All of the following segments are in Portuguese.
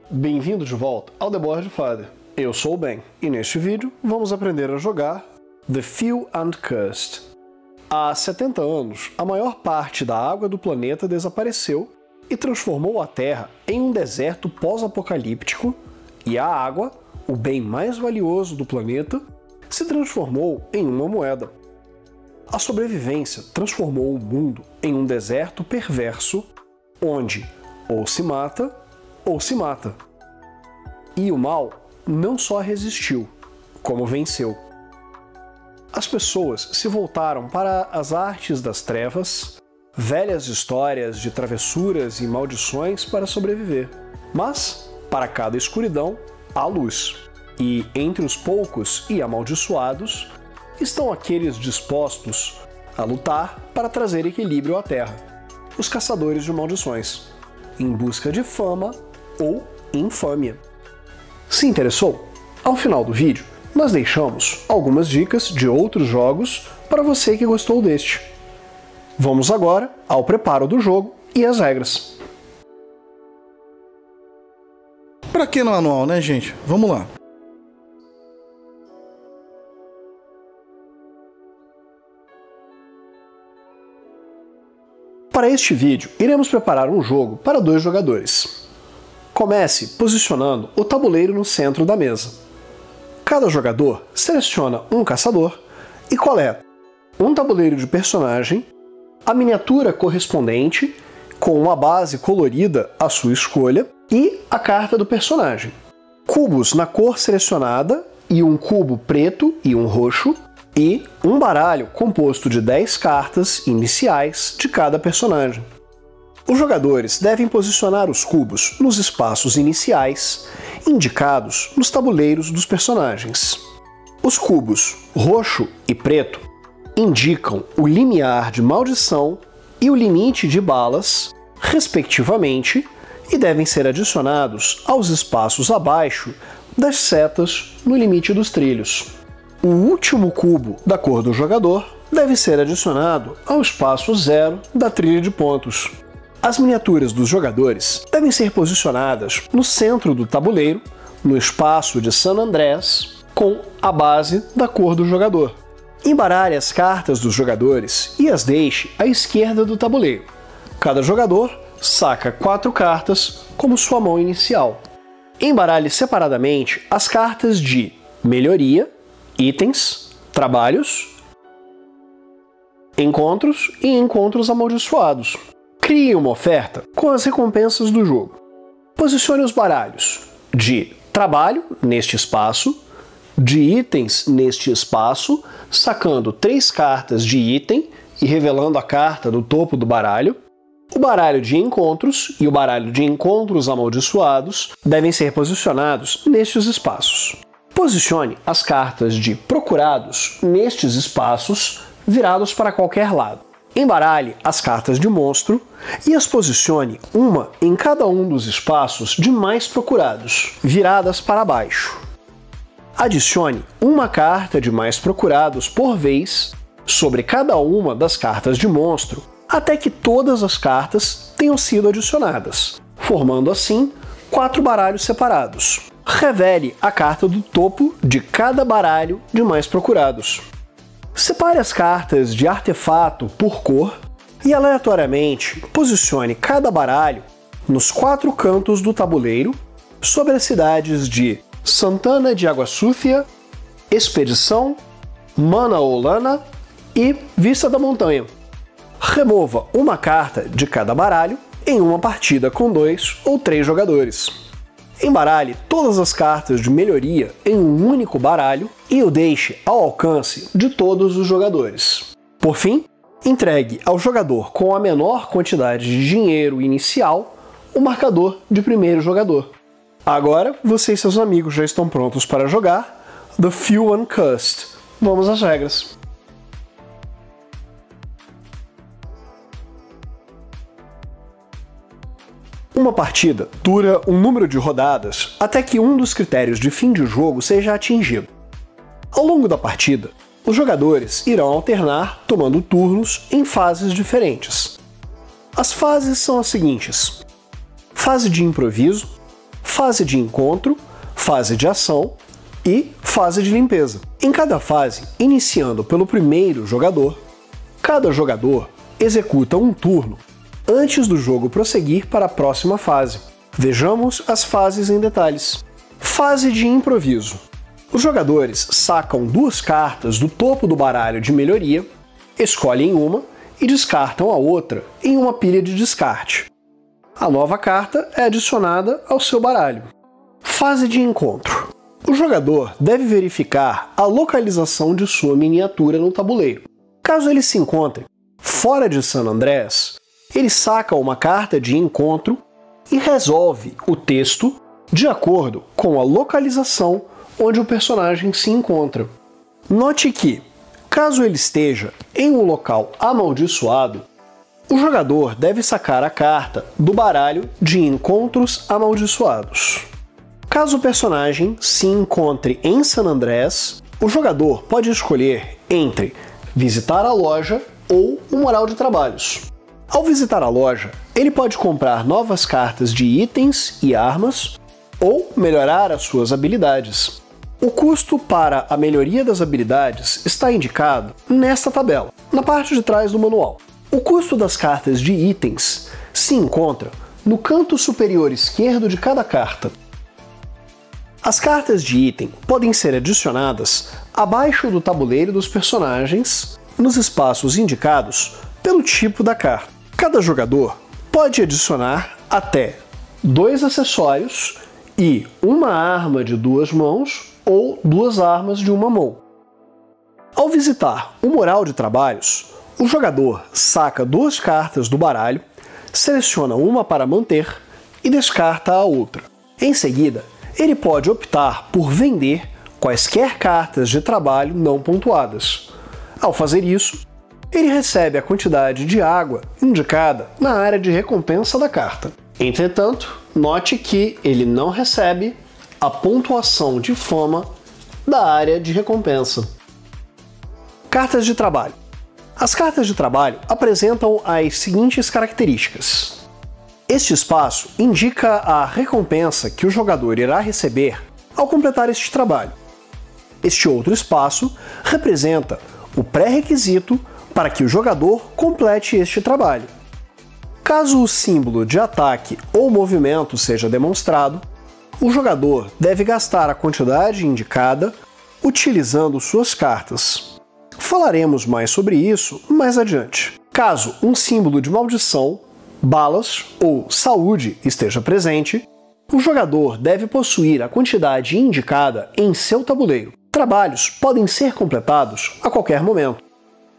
Bem-vindo de volta ao The Board Father. Eu sou o Ben, e neste vídeo vamos aprender a jogar The Few and Cursed. Há 70 anos, a maior parte da água do planeta desapareceu e transformou a Terra em um deserto pós-apocalíptico, e a água, o bem mais valioso do planeta, se transformou em uma moeda. A sobrevivência transformou o mundo em um deserto perverso, onde ou se mata, ou se mata. E o mal não só resistiu, como venceu. As pessoas se voltaram para as artes das trevas, velhas histórias de travessuras e maldições para sobreviver. Mas, para cada escuridão, há luz. E entre os poucos e amaldiçoados, estão aqueles dispostos a lutar para trazer equilíbrio à Terra, os caçadores de maldições, em busca de fama ou infâmia. Se interessou? Ao final do vídeo, nós deixamos algumas dicas de outros jogos para você que gostou deste. Vamos agora ao preparo do jogo e as regras. Pra que no manual, né, gente? Vamos lá. Para este vídeo, iremos preparar um jogo para 2 jogadores. Comece posicionando o tabuleiro no centro da mesa. Cada jogador seleciona um caçador e coleta um tabuleiro de personagem, a miniatura correspondente, com uma base colorida à sua escolha, e a carta do personagem. Cubos na cor selecionada, e um cubo preto e um roxo, e um baralho composto de 10 cartas iniciais de cada personagem. Os jogadores devem posicionar os cubos nos espaços iniciais, indicados nos tabuleiros dos personagens. Os cubos roxo e preto indicam o limiar de maldição e o limite de balas, respectivamente, e devem ser adicionados aos espaços abaixo das setas no limite dos trilhos. O último cubo da cor do jogador deve ser adicionado ao espaço 0 da trilha de pontos. As miniaturas dos jogadores devem ser posicionadas no centro do tabuleiro, no espaço de San Andrés, com a base da cor do jogador. Embaralhe as cartas dos jogadores e as deixe à esquerda do tabuleiro. Cada jogador saca 4 cartas como sua mão inicial. Embaralhe separadamente as cartas de melhoria, itens, trabalhos, encontros e encontros amaldiçoados. Crie uma oferta com as recompensas do jogo. Posicione os baralhos de trabalho neste espaço, de itens neste espaço, sacando 3 cartas de item e revelando a carta do topo do baralho. O baralho de encontros e o baralho de encontros amaldiçoados devem ser posicionados nestes espaços. Posicione as cartas de procurados nestes espaços, virados para qualquer lado. Embaralhe as cartas de monstro e as posicione uma em cada um dos espaços de mais procurados, viradas para baixo. Adicione uma carta de mais procurados por vez sobre cada uma das cartas de monstro, até que todas as cartas tenham sido adicionadas, formando assim 4 baralhos separados. Revele a carta do topo de cada baralho de mais procurados. Separe as cartas de artefato por cor e aleatoriamente posicione cada baralho nos 4 cantos do tabuleiro sobre as cidades de Santana de Água Súcia, Expedição, Manaolana e Vista da Montanha. Remova uma carta de cada baralho em uma partida com 2 ou 3 jogadores. Embaralhe todas as cartas de melhoria em um único baralho e o deixe ao alcance de todos os jogadores. Por fim, entregue ao jogador com a menor quantidade de dinheiro inicial o marcador de primeiro jogador. Agora, você e seus amigos já estão prontos para jogar The Few and Cursed. Vamos às regras. Uma partida dura um número de rodadas até que um dos critérios de fim de jogo seja atingido. Ao longo da partida, os jogadores irão alternar tomando turnos em fases diferentes. As fases são as seguintes: fase de improviso, fase de encontro, fase de ação e fase de limpeza. Em cada fase, iniciando pelo primeiro jogador, cada jogador executa um turno antes do jogo prosseguir para a próxima fase. Vejamos as fases em detalhes. Fase de improviso. Os jogadores sacam 2 cartas do topo do baralho de melhoria, escolhem uma e descartam a outra em uma pilha de descarte. A nova carta é adicionada ao seu baralho. Fase de encontro. O jogador deve verificar a localização de sua miniatura no tabuleiro. Caso ele se encontre fora de San Andrés, ele saca uma carta de encontro e resolve o texto de acordo com a localização onde o personagem se encontra. Note que, caso ele esteja em um local amaldiçoado, o jogador deve sacar a carta do baralho de encontros amaldiçoados. Caso o personagem se encontre em San Andrés, o jogador pode escolher entre visitar a loja ou um mural de trabalhos. Ao visitar a loja, ele pode comprar novas cartas de itens e armas ou melhorar as suas habilidades. O custo para a melhoria das habilidades está indicado nesta tabela, na parte de trás do manual. O custo das cartas de itens se encontra no canto superior esquerdo de cada carta. As cartas de item podem ser adicionadas abaixo do tabuleiro dos personagens, nos espaços indicados pelo tipo da carta. Cada jogador pode adicionar até 2 acessórios e uma arma de 2 mãos ou 2 armas de uma mão. Ao visitar o mural de trabalhos, o jogador saca 2 cartas do baralho, seleciona uma para manter e descarta a outra. Em seguida, ele pode optar por vender quaisquer cartas de trabalho não pontuadas. Ao fazer isso, ele recebe a quantidade de água indicada na área de recompensa da carta. Entretanto, note que ele não recebe a pontuação de fama da área de recompensa. Cartas de trabalho. As cartas de trabalho apresentam as seguintes características. Este espaço indica a recompensa que o jogador irá receber ao completar este trabalho. Este outro espaço representa o pré-requisito para que o jogador complete este trabalho. Caso o símbolo de ataque ou movimento seja demonstrado, o jogador deve gastar a quantidade indicada utilizando suas cartas. Falaremos mais sobre isso mais adiante. Caso um símbolo de maldição, balas ou saúde esteja presente, o jogador deve possuir a quantidade indicada em seu tabuleiro. Trabalhos podem ser completados a qualquer momento.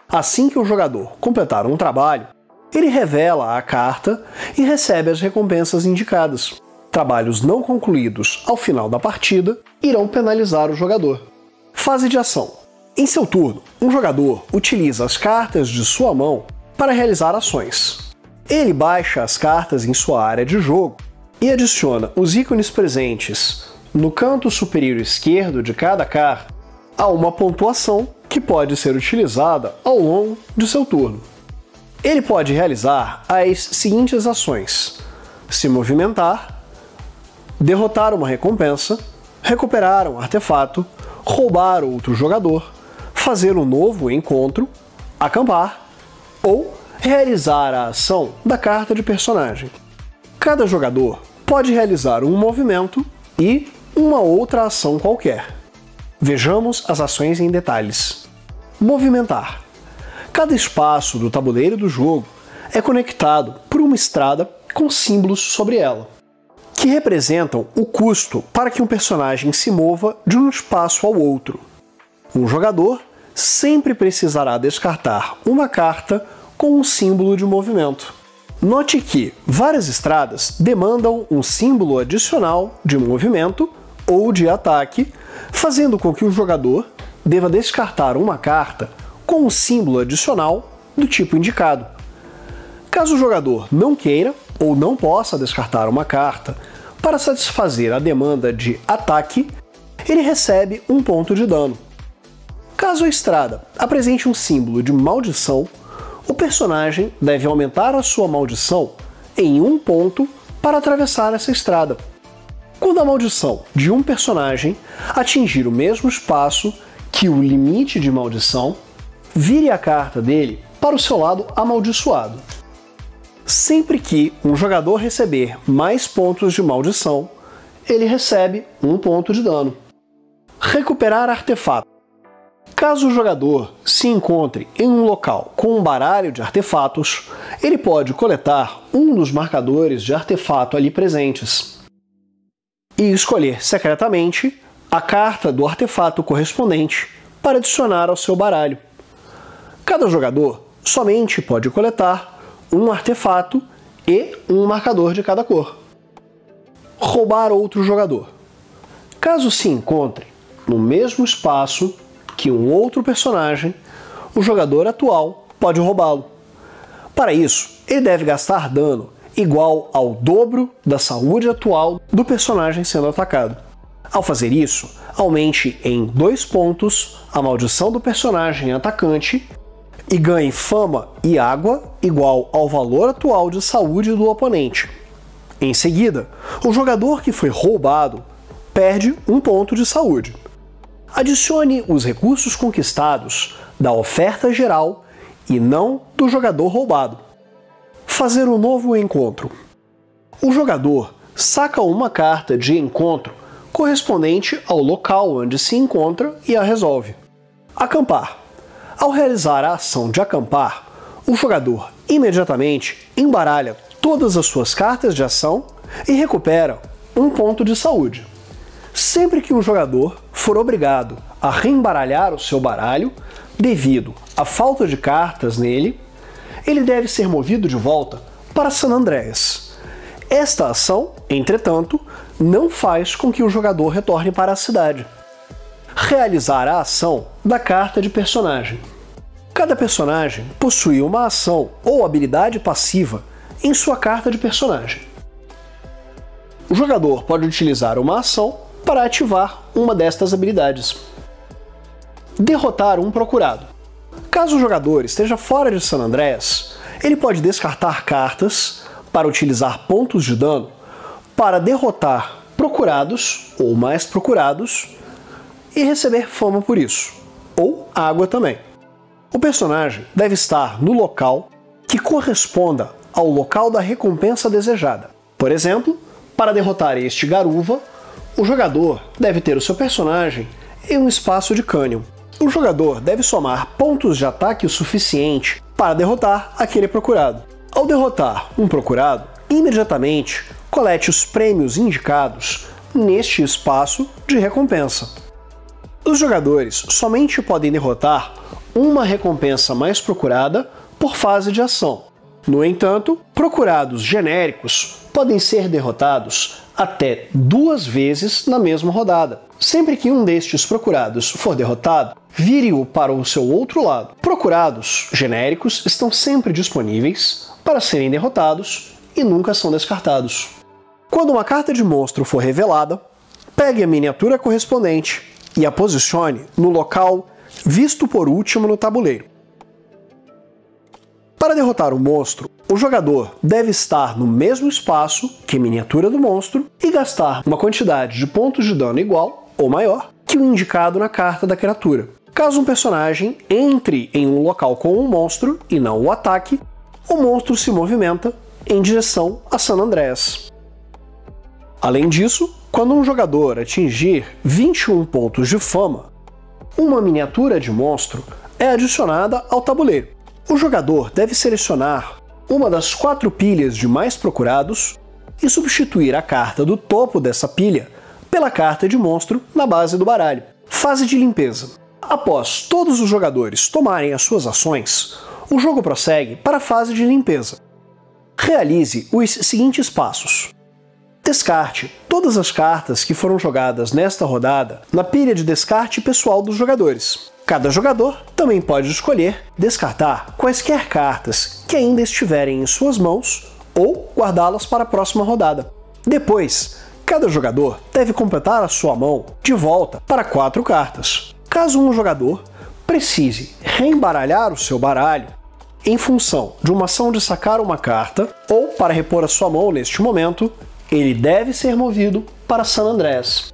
Assim que o jogador completar um trabalho, ele revela a carta e recebe as recompensas indicadas. Trabalhos não concluídos ao final da partida irão penalizar o jogador. Fase de ação. Em seu turno, um jogador utiliza as cartas de sua mão para realizar ações. Ele baixa as cartas em sua área de jogo e adiciona os ícones presentes no canto superior esquerdo de cada carta a uma pontuação que pode ser utilizada ao longo de seu turno. Ele pode realizar as seguintes ações: se movimentar, derrotar uma recompensa, recuperar um artefato, roubar outro jogador, fazer um novo encontro, acampar ou realizar a ação da carta de personagem. Cada jogador pode realizar um movimento e uma outra ação qualquer. Vejamos as ações em detalhes. Movimentar. Cada espaço do tabuleiro do jogo é conectado por uma estrada com símbolos sobre ela, que representam o custo para que um personagem se mova de um espaço ao outro. Um jogador sempre precisará descartar uma carta com um símbolo de movimento. Note que várias estradas demandam um símbolo adicional de movimento ou de ataque, fazendo com que o jogador deva descartar uma carta com um símbolo adicional do tipo indicado. Caso o jogador não queira ou não possa descartar uma carta para satisfazer a demanda de ataque, ele recebe um ponto de dano. Caso a estrada apresente um símbolo de maldição, o personagem deve aumentar a sua maldição em 1 ponto para atravessar essa estrada. Quando a maldição de um personagem atingir o mesmo espaço que o limite de maldição, vire a carta dele para o seu lado amaldiçoado. Sempre que um jogador receber mais pontos de maldição, ele recebe 1 ponto de dano. Recuperar artefato. Caso o jogador se encontre em um local com um baralho de artefatos, ele pode coletar um dos marcadores de artefato ali presentes e escolher secretamente a carta do artefato correspondente para adicionar ao seu baralho. Cada jogador somente pode coletar um artefato e um marcador de cada cor. Roubar outro jogador. Caso se encontre no mesmo espaço que um outro personagem, o jogador atual pode roubá-lo. Para isso, ele deve gastar dano igual ao dobro da saúde atual do personagem sendo atacado. Ao fazer isso, aumente em 2 pontos a maldição do personagem atacante e ganhe fama e água igual ao valor atual de saúde do oponente. Em seguida, o jogador que foi roubado perde 1 ponto de saúde. Adicione os recursos conquistados da oferta geral e não do jogador roubado. Fazer um novo encontro. O jogador saca uma carta de encontro correspondente ao local onde se encontra e a resolve. Acampar. Ao realizar a ação de acampar, o jogador imediatamente embaralha todas as suas cartas de ação e recupera 1 ponto de saúde. Sempre que um jogador for obrigado a reembaralhar o seu baralho devido à falta de cartas nele, ele deve ser movido de volta para San Andreas. Esta ação, entretanto, não faz com que o jogador retorne para a cidade. Realizar a ação da carta de personagem. Cada personagem possui uma ação ou habilidade passiva em sua carta de personagem. O jogador pode utilizar uma ação para ativar uma destas habilidades. Derrotar um procurado. Caso o jogador esteja fora de San Andreas, ele pode descartar cartas para utilizar pontos de dano para derrotar procurados ou mais procurados e receber fama por isso, ou água também. O personagem deve estar no local que corresponda ao local da recompensa desejada. Por exemplo, para derrotar este Garuva, o jogador deve ter o seu personagem em um espaço de cânion. O jogador deve somar pontos de ataque o suficiente para derrotar aquele procurado. Ao derrotar um procurado, imediatamente colete os prêmios indicados neste espaço de recompensa. Os jogadores somente podem derrotar uma recompensa mais procurada por fase de ação. No entanto, procurados genéricos podem ser derrotados até 2 vezes na mesma rodada. Sempre que um destes procurados for derrotado, vire-o para o seu outro lado. Procurados genéricos estão sempre disponíveis para serem derrotados e nunca são descartados. Quando uma carta de monstro for revelada, pegue a miniatura correspondente e a posicione no local visto por último no tabuleiro. Para derrotar o monstro, o jogador deve estar no mesmo espaço que a miniatura do monstro e gastar uma quantidade de pontos de dano igual ou maior que o indicado na carta da criatura. Caso um personagem entre em um local com um monstro e não o ataque, o monstro se movimenta em direção a San Andreas. Além disso, quando um jogador atingir 21 pontos de fama, uma miniatura de monstro é adicionada ao tabuleiro. O jogador deve selecionar uma das 4 pilhas de mais procurados e substituir a carta do topo dessa pilha pela carta de monstro na base do baralho. Fase de limpeza. Após todos os jogadores tomarem as suas ações, o jogo prossegue para a fase de limpeza. Realize os seguintes passos. Descarte todas as cartas que foram jogadas nesta rodada na pilha de descarte pessoal dos jogadores. Cada jogador também pode escolher descartar quaisquer cartas que ainda estiverem em suas mãos ou guardá-las para a próxima rodada. Depois, cada jogador deve completar a sua mão de volta para 4 cartas. Caso um jogador precise reembaralhar o seu baralho em função de uma ação de sacar uma carta ou para repor a sua mão neste momento, ele deve ser movido para San Andrés.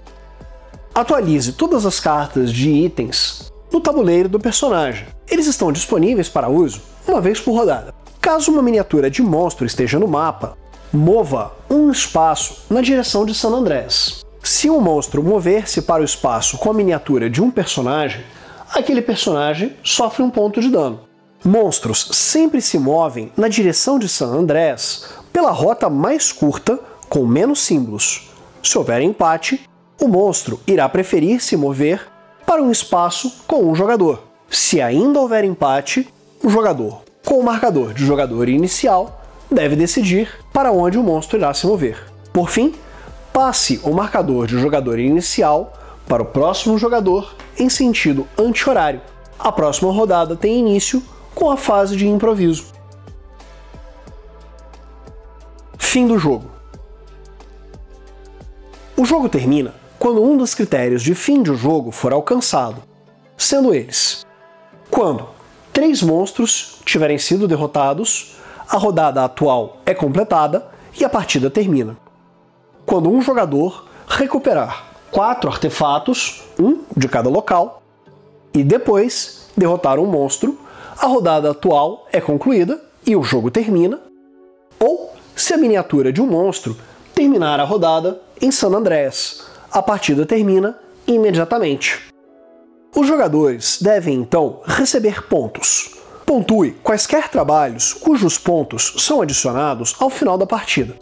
Atualize todas as cartas de itens no tabuleiro do personagem. Eles estão disponíveis para uso uma vez por rodada. Caso uma miniatura de monstro esteja no mapa, mova um espaço na direção de San Andrés. Se um monstro mover-se para o espaço com a miniatura de um personagem, aquele personagem sofre um ponto de dano. Monstros sempre se movem na direção de San Andrés pela rota mais curta com menos símbolos. Se houver empate, o monstro irá preferir se mover para um espaço com um jogador. Se ainda houver empate, o jogador com o marcador de jogador inicial deve decidir para onde o monstro irá se mover. Por fim, passe o marcador de jogador inicial para o próximo jogador em sentido anti-horário. A próxima rodada tem início com a fase de improviso. Fim do jogo. O jogo termina quando um dos critérios de fim de jogo for alcançado, sendo eles: quando 3 monstros tiverem sido derrotados, a rodada atual é completada e a partida termina. Quando um jogador recuperar 4 artefatos, um de cada local, e depois derrotar um monstro, a rodada atual é concluída e o jogo termina, ou se a miniatura de um monstro terminar a rodada em San Andrés, a partida termina imediatamente. Os jogadores devem então receber pontos. Pontue quaisquer trabalhos cujos pontos são adicionados ao final da partida.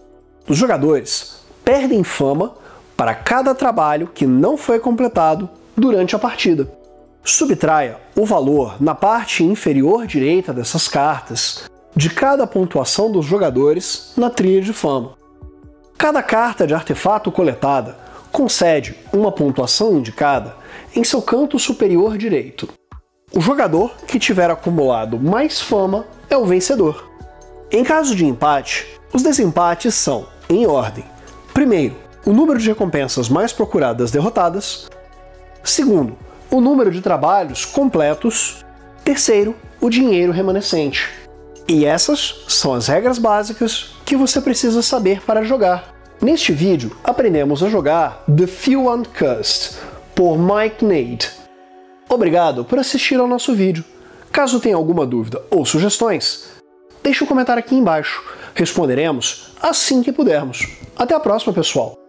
Os jogadores perdem fama para cada trabalho que não foi completado durante a partida. Subtraia o valor na parte inferior direita dessas cartas de cada pontuação dos jogadores na trilha de fama. Cada carta de artefato coletada concede uma pontuação indicada em seu canto superior direito. O jogador que tiver acumulado mais fama é o vencedor. Em caso de empate, os desempates são, em ordem: primeiro, o número de recompensas mais procuradas derrotadas; segundo, o número de trabalhos completos; terceiro, o dinheiro remanescente. E essas são as regras básicas que você precisa saber para jogar. Neste vídeo, aprendemos a jogar The Few Uncursed, por Mike Nade. Obrigado por assistir ao nosso vídeo. Caso tenha alguma dúvida ou sugestões, deixe um comentário aqui embaixo. Responderemos assim que pudermos. Até a próxima, pessoal!